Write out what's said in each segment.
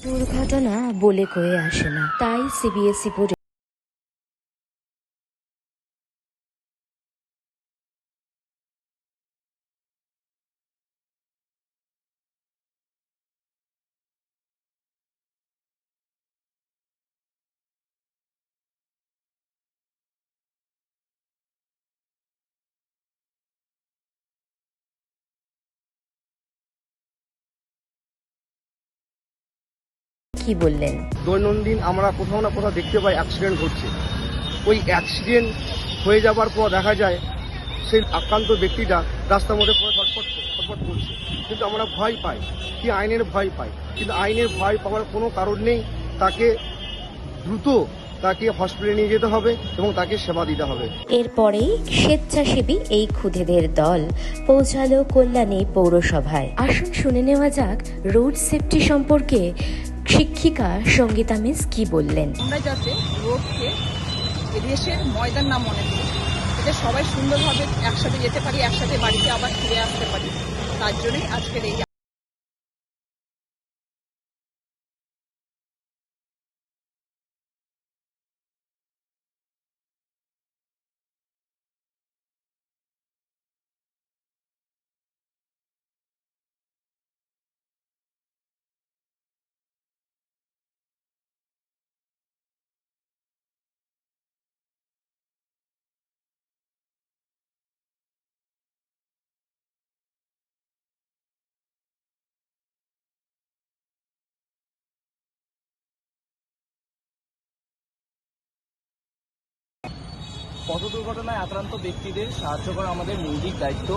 দুর্ঘটনা বলে কয়ে আসে না, তাই সিবিএসই বোর্ডে কি বললেন। দৈনন্দিন আমরা কোথাও না কোথাও দেখতে পাই অ্যাক্সিডেন্ট ঘটছে। ওই অ্যাক্সিডেন্ট হয়ে যাবার পর দেখা যায় সেই আক্রান্ত ব্যক্তিটা রাস্তার মধ্যে পড়ে ছটফট করছে, কিন্তু আমরা ভয় পাই, কি আইনের ভয় পাই, কিন্তু আইনের ভয় পাওয়ার কোনো কারণ নেই। তাকে দ্রুত হসপিটালে নিয়ে যেতে হবে এবং তাকে সেবা দিতে হবে। এরপরেই স্বেচ্ছাসেবী এই ক্ষুদেদের দল পৌঁছালো কল্যাণী পৌরসভায়। আসুন শুনে নেওয়া যাক রোড সেফটি সম্পর্কে শিক্ষিকা সঙ্গীতা মিস কি বললেন। আমরা যাতে রোডকে রেসের ময়দান না মনে করি, যাতে সবাই সুন্দরভাবে একসাথে যেতে পারি, একসাথে বাড়িতে আবার ফিরে আসতে পারি, তার জন্যই আজকের এই। পথ দুর্ঘটনায় আক্রান্ত ব্যক্তিদের সাহায্য করা আমাদের মৌলিক দায়িত্ব।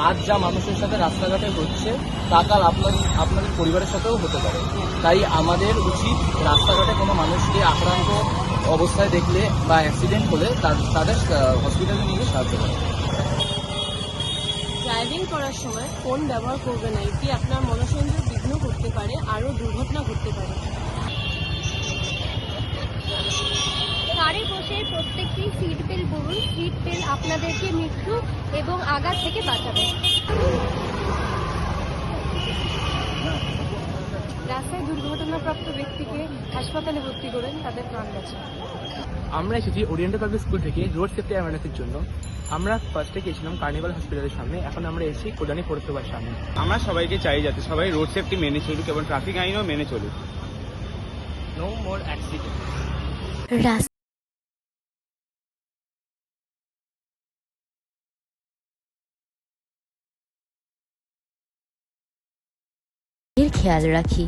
আজ যা মানুষের সাথে রাস্তাঘাটে হচ্ছে তা কাল আপনাদের পরিবারের সাথেও হতে পারে। তাই আমাদের উচিত রাস্তাঘাটে কোনো মানুষকে আক্রান্ত অবস্থায় দেখলে বা অ্যাক্সিডেন্ট হলে তাদের হসপিটালে নিয়ে সাহায্য করা। ড্রাইভিং করার সময় ফোন ব্যবহার করবে না, এটি আপনার মনোসংযোগ বিঘ্ন করতে পারে, আরও দুর্ঘটনা ঘটতে পারে। কারে বসে প্রত্যেকটি সিট বেল্ট পরুন। সিট বেল্ট আপনাদেরকে মৃত্যু এবং আঘাত থেকে বাঁচাবে। রাস্তায় দুর্ঘটনাপ্রাপ্ত ব্যক্তিকে হাসপাতালে ভর্তি করেন, তাদের প্রাণ বাঁচান। আমরা এসেছি ওরিয়েন্টাল পাবলিক স্কুল থেকে রোড সেফটি অ্যাওয়ারনেসের জন্য। আমরা ফার্স্টে গেছিলাম কার্নিভাল হসপিটালের সামনে, এখন আমরা এসেছি কল্যাণী পৌরসভার সামনে। আমরা সবাইকে চাই যাতে সবাই রোড সেফটি মেনে চলুক এবং ট্রাফিক আইনও মেনে চলুক। No more accident. খেয়াল রাখি।